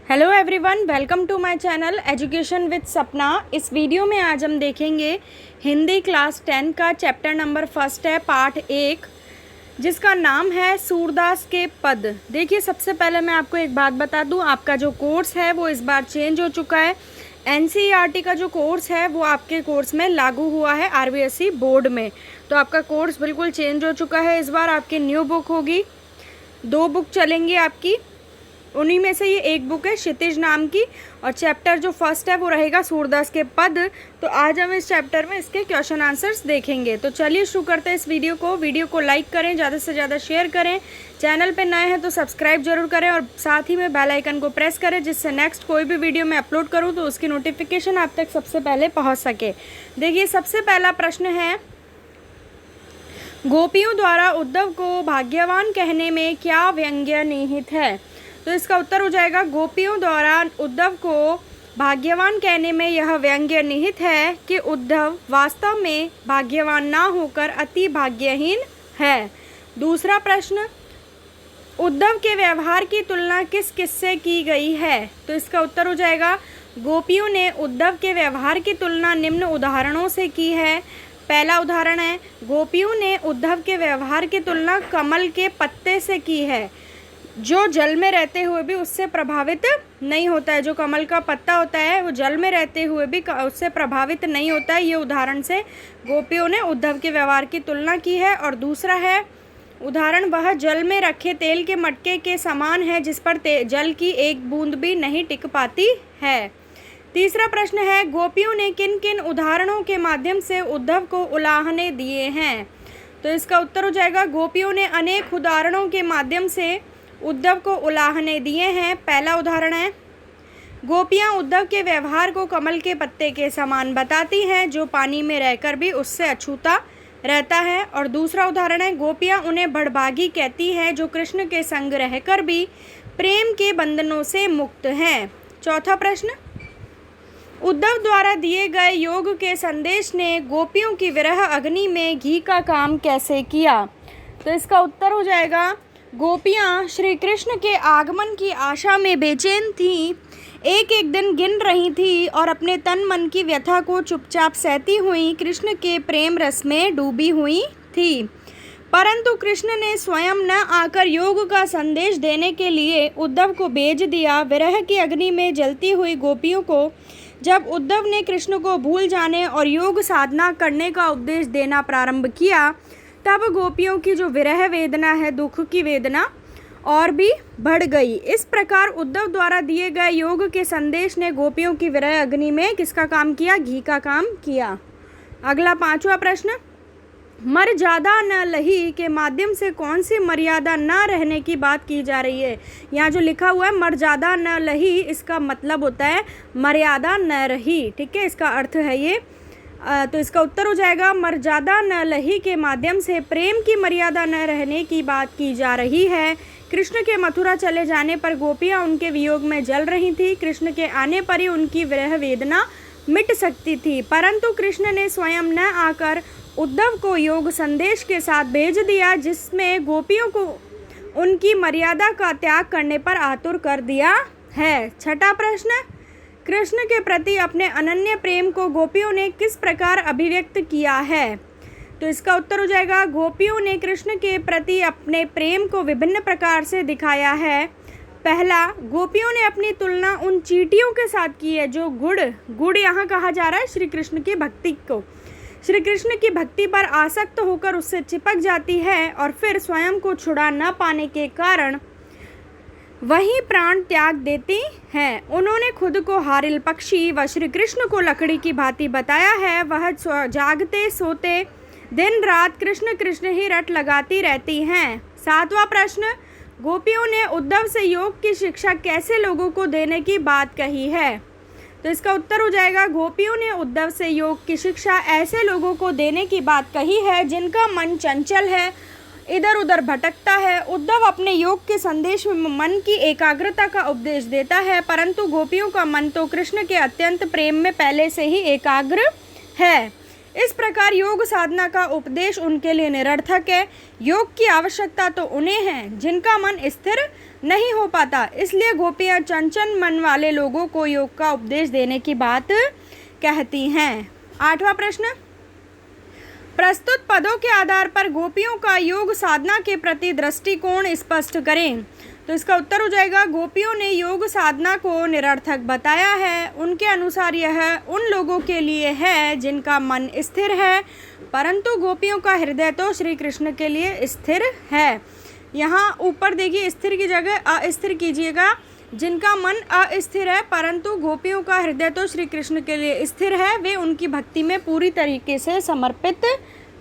Hello everyone, welcome to my channel education with Sapna. इस video में आज हम देखेंगे हिंदी क्लास 10 का चैप्टर नंबर फर्स्ट है, पार्ट 1, जिसका नाम है सूरदास के पद। देखिए, सबसे पहले मैं आपको एक बात बता दूं, आपका जो कोर्स है वो इस बार चेंज हो चुका है। एनसीईआरटी का जो कोर्स है वो आपके कोर्स में लागू हुआ है आरबीएसई बोर्ड में, तो आपका कोर्स बिल्कुल चेंज हो चुका है। इस बार आपकी न्यू बुक होगी, 2 बुक चलेंगी आपकी, उन्हीं में से ये एक बुक है क्षितिज नाम की, और चैप्टर जो फर्स्ट है वो रहेगा सूरदास के पद। तो आज हम इस चैप्टर में इसके क्वेश्चन आंसर्स देखेंगे। तो चलिए शुरू करते हैं इस वीडियो को लाइक करें, ज़्यादा से ज़्यादा शेयर करें, चैनल पे नए हैं तो सब्सक्राइब जरूर करें, और साथ ही में बेल आइकन को प्रेस करें, जिससे नेक्स्ट कोई भी वीडियो मैं अपलोड करूँ तो उसकी नोटिफिकेशन आप तक सबसे पहले पहुँच सके। देखिए, सबसे पहला प्रश्न है, गोपियों द्वारा उद्धव को भाग्यवान कहने में क्या व्यंग्य निहित है? तो इसका उत्तर हो जाएगा, गोपियों द्वारा उद्धव को भाग्यवान कहने में यह व्यंग्य निहित है कि उद्धव वास्तव में भाग्यवान ना होकर अति भाग्यहीन है। दूसरा प्रश्न, उद्धव के व्यवहार की तुलना किस किससे की गई है? तो इसका उत्तर हो जाएगा, गोपियों ने उद्धव के व्यवहार की तुलना निम्न उदाहरणों से की है। पहला उदाहरण है, गोपियों ने उद्धव के व्यवहार की तुलना कमल के पत्ते से की है, जो जल में रहते हुए भी उससे प्रभावित नहीं होता है। जो कमल का पत्ता होता है वो जल में रहते हुए भी उससे प्रभावित नहीं होता है। ये उदाहरण से गोपियों ने उद्धव के व्यवहार की तुलना की है। और दूसरा है उदाहरण, वह जल में रखे तेल के मटके के समान है, जिस पर जल की एक बूंद भी नहीं टिक पाती है। तीसरा प्रश्न है, गोपियों ने किन किन उदाहरणों के माध्यम से उद्धव को उलाहने दिए हैं? तो इसका उत्तर हो जाएगा, गोपियों ने अनेक उदाहरणों के माध्यम से उद्धव को उलाहने दिए हैं। पहला उदाहरण है, गोपियां उद्धव के व्यवहार को कमल के पत्ते के समान बताती हैं, जो पानी में रहकर भी उससे अछूता रहता है। और दूसरा उदाहरण है, गोपियां उन्हें बड़भागी कहती हैं, जो कृष्ण के संग रहकर भी प्रेम के बंधनों से मुक्त हैं। चौथा प्रश्न, उद्धव द्वारा दिए गए योग के संदेश ने गोपियों की विरह अग्नि में घी का काम कैसे किया? तो इसका उत्तर हो जाएगा, गोपियाँ श्री कृष्ण के आगमन की आशा में बेचैन थीं, एक एक दिन गिन रही थी और अपने तन मन की व्यथा को चुपचाप सहती हुई कृष्ण के प्रेम रस में डूबी हुई थी। परंतु कृष्ण ने स्वयं न आकर योग का संदेश देने के लिए उद्धव को भेज दिया। विरह की अग्नि में जलती हुई गोपियों को जब उद्धव ने कृष्ण को भूल जाने और योग साधना करने का उपदेश देना प्रारंभ किया, तब गोपियों की जो विरह वेदना है, दुख की वेदना, और भी बढ़ गई। इस प्रकार उद्धव द्वारा दिए गए योग के संदेश ने गोपियों की विरह अग्नि में किसका काम किया? घी का काम किया। अगला 5वां प्रश्न, मर्यादा न लही के माध्यम से कौन सी मर्यादा न रहने की बात की जा रही है? यहाँ जो लिखा हुआ है मर्यादा न लही, इसका मतलब होता है मर्यादा न रही। ठीक है, इसका अर्थ है ये। तो इसका उत्तर हो जाएगा, मर्यादा न लही के माध्यम से प्रेम की मर्यादा न रहने की बात की जा रही है। कृष्ण के मथुरा चले जाने पर गोपियाँ उनके वियोग में जल रही थी। कृष्ण के आने पर ही उनकी विरह वेदना मिट सकती थी, परंतु कृष्ण ने स्वयं न आकर उद्धव को योग संदेश के साथ भेज दिया, जिसमें गोपियों को उनकी मर्यादा का त्याग करने पर आतुर कर दिया है। छठा प्रश्न, कृष्ण के प्रति अपने अनन्य प्रेम को गोपियों ने किस प्रकार अभिव्यक्त किया है? तो इसका उत्तर हो जाएगा, गोपियों ने कृष्ण के प्रति अपने प्रेम को विभिन्न प्रकार से दिखाया है। पहला, गोपियों ने अपनी तुलना उन चींटियों के साथ की है, जो गुड़ यहाँ कहा जा रहा है श्री कृष्ण की भक्ति को, श्री कृष्ण की भक्ति पर आसक्त होकर उससे चिपक जाती है और फिर स्वयं को छुड़ा न पाने के कारण वही प्राण त्याग देती हैं। उन्होंने खुद को हारिल पक्षी व श्री कृष्ण को लकड़ी की भांति बताया है। वह जागते सोते दिन रात कृष्ण कृष्ण ही रट लगाती रहती हैं। 7वां प्रश्न, गोपियों ने उद्धव से योग की शिक्षा कैसे लोगों को देने की बात कही है? तो इसका उत्तर हो जाएगा, गोपियों ने उद्धव से योग की शिक्षा ऐसे लोगों को देने की बात कही है जिनका मन चंचल है, इधर उधर भटकता है। उद्धव अपने योग के संदेश में मन की एकाग्रता का उपदेश देता है, परंतु गोपियों का मन तो कृष्ण के अत्यंत प्रेम में पहले से ही एकाग्र है। इस प्रकार योग साधना का उपदेश उनके लिए निरर्थक है। योग की आवश्यकता तो उन्हें है जिनका मन स्थिर नहीं हो पाता, इसलिए गोपियाँ चंचल मन वाले लोगों को योग का उपदेश देने की बात कहती हैं। 8वां प्रश्न, प्रस्तुत पदों के आधार पर गोपियों का योग साधना के प्रति दृष्टिकोण स्पष्ट करें। तो इसका उत्तर हो जाएगा, गोपियों ने योग साधना को निरर्थक बताया है। उनके अनुसार यह उन लोगों के लिए है जिनका मन स्थिर है, परंतु गोपियों का हृदय तो श्री कृष्ण के लिए स्थिर है। यहाँ ऊपर देखिए, स्थिर की जगह अस्थिर कीजिएगा। जिनका मन अस्थिर है परंतु गोपियों का हृदय तो श्री कृष्ण के लिए स्थिर है, वे उनकी भक्ति में पूरी तरीके से समर्पित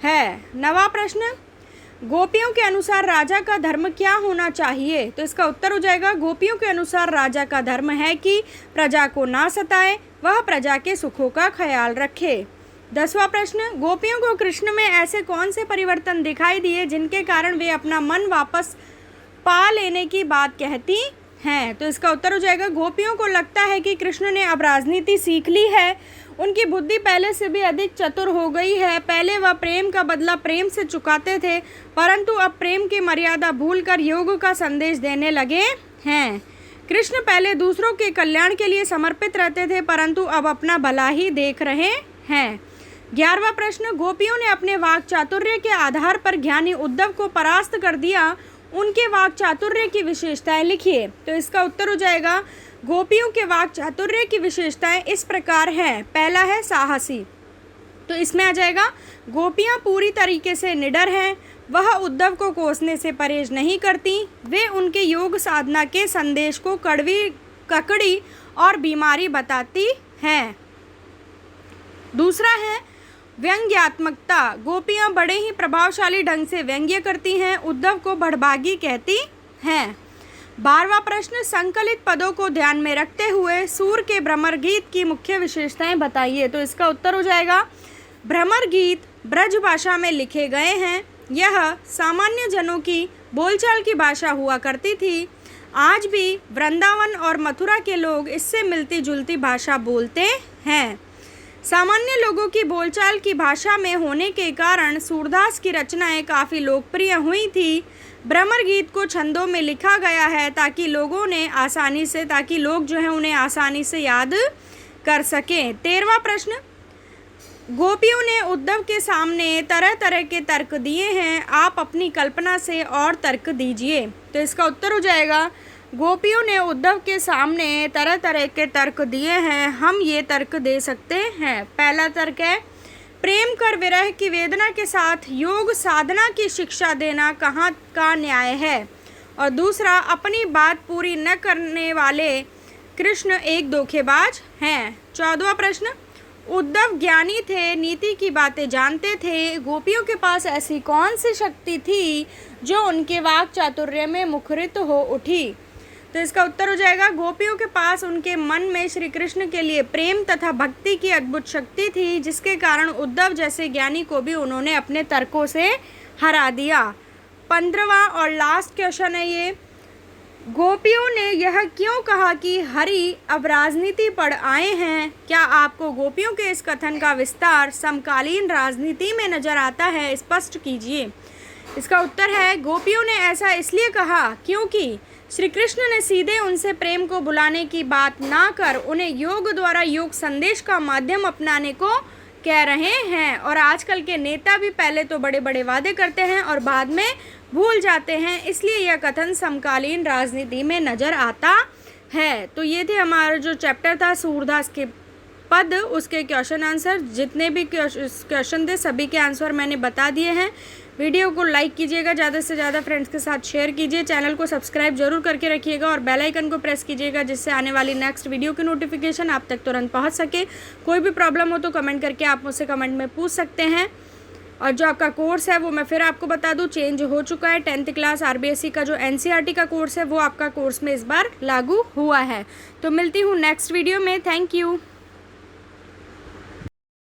है। 9वां प्रश्न, गोपियों के अनुसार राजा का धर्म क्या होना चाहिए। तो इसका उत्तर हो जाएगा, गोपियों के अनुसार राजा का धर्म है कि प्रजा को ना सताए, वह प्रजा के सुखों का ख्याल रखे। 10वां प्रश्न, गोपियों को कृष्ण में ऐसे कौन से परिवर्तन दिखाई दिए जिनके कारण वे अपना मन वापस पा लेने की बात कहती हैं। तो इसका उत्तर हो जाएगा, गोपियों को लगता है कि कृष्ण ने अब राजनीति सीख ली है, उनकी बुद्धि पहले से भी अधिक चतुर हो गई है। पहले वह प्रेम का बदला प्रेम से चुकाते थे, परंतु अब प्रेम की मर्यादा भूलकर योग का संदेश देने लगे हैं। कृष्ण पहले दूसरों के कल्याण के लिए समर्पित रहते थे, परंतु अब अपना भला ही देख रहे हैं। 11वां प्रश्न, गोपियों ने अपने वाक चातुर्य के आधार पर ज्ञानी उद्धव को परास्त कर दिया, उनके वाक चातुर्य की विशेषताएं लिखिए। तो इसका उत्तर हो जाएगा, गोपियों के वाक चातुर्य की विशेषताएं इस प्रकार हैं। पहला है साहसी, तो इसमें आ जाएगा, गोपियां पूरी तरीके से निडर हैं, वह उद्धव को कोसने से परहेज नहीं करती, वे उनके योग साधना के संदेश को ककड़ी और बीमारी बताती हैं। दूसरा है व्यंग्यात्मकता, गोपियां बड़े ही प्रभावशाली ढंग से व्यंग्य करती हैं, उद्धव को बड़भागी कहती हैं। 12वां प्रश्न, संकलित पदों को ध्यान में रखते हुए सूर के भ्रमर गीत की मुख्य विशेषताएं बताइए। तो इसका उत्तर हो जाएगा, भ्रमर गीत ब्रज भाषा में लिखे गए हैं। यह सामान्य जनों की बोलचाल की भाषा हुआ करती थी। आज भी वृंदावन और मथुरा के लोग इससे मिलती जुलती भाषा बोलते हैं। सामान्य लोगों की बोलचाल की भाषा में होने के कारण सूरदास की रचनाएं काफ़ी लोकप्रिय हुई थी। भ्रमर गीत को छंदों में लिखा गया है ताकि लोग जो हैं उन्हें आसानी से याद कर सकें। 13वां प्रश्न, गोपियों ने उद्धव के सामने तरह तरह के तर्क दिए हैं, आप अपनी कल्पना से और तर्क दीजिए। तो इसका उत्तर हो जाएगा, गोपियों ने उद्धव के सामने तरह तरह के तर्क दिए हैं, हम ये तर्क दे सकते हैं। पहला तर्क है, प्रेम कर विरह की वेदना के साथ योग साधना की शिक्षा देना कहाँ का न्याय है। और दूसरा, अपनी बात पूरी न करने वाले कृष्ण एक धोखेबाज हैं। 14वां प्रश्न, उद्धव ज्ञानी थे, नीति की बातें जानते थे, गोपियों के पास ऐसी कौन सी शक्ति थी जो उनके वाक चातुर्य में मुखरित हो उठी। तो इसका उत्तर हो जाएगा, गोपियों के पास उनके मन में श्री कृष्ण के लिए प्रेम तथा भक्ति की अद्भुत शक्ति थी, जिसके कारण उद्धव जैसे ज्ञानी को भी उन्होंने अपने तर्कों से हरा दिया। 15वां और लास्ट क्वेश्चन है ये, गोपियों ने यह क्यों कहा कि हरि अब राजनीति पर आए हैं। क्या आपको गोपियों के इस कथन का विस्तार समकालीन राजनीति में नजर आता है, स्पष्ट कीजिए। इसका उत्तर है, गोपियों ने ऐसा इसलिए कहा क्योंकि श्री कृष्ण ने सीधे उनसे प्रेम को बुलाने की बात ना कर उन्हें योग द्वारा योग संदेश का माध्यम अपनाने को कह रहे हैं। और आजकल के नेता भी पहले तो बड़े बड़े वादे करते हैं और बाद में भूल जाते हैं, इसलिए यह कथन समकालीन राजनीति में नज़र आता है। तो ये थे हमारा जो चैप्टर था सूरदास के पद, उसके क्वेश्चन आंसर, जितने भी क्वेश्चन थे सभी के आंसर मैंने बता दिए हैं। वीडियो को लाइक कीजिएगा, ज़्यादा से ज़्यादा फ्रेंड्स के साथ शेयर कीजिए, चैनल को सब्सक्राइब जरूर करके रखिएगा और बेल आइकन को प्रेस कीजिएगा, जिससे आने वाली नेक्स्ट वीडियो की नोटिफिकेशन आप तक तुरंत पहुंच सके। कोई भी प्रॉब्लम हो तो कमेंट करके आप मुझसे कमेंट में पूछ सकते हैं। और जो आपका कोर्स है वो मैं फिर आपको बता दूं, चेंज हो चुका है। 10th क्लास RBSE का जो NCERT का कोर्स है वो आपका कोर्स में इस बार लागू हुआ है। तो मिलती हूँ नेक्स्ट वीडियो में। Thank you.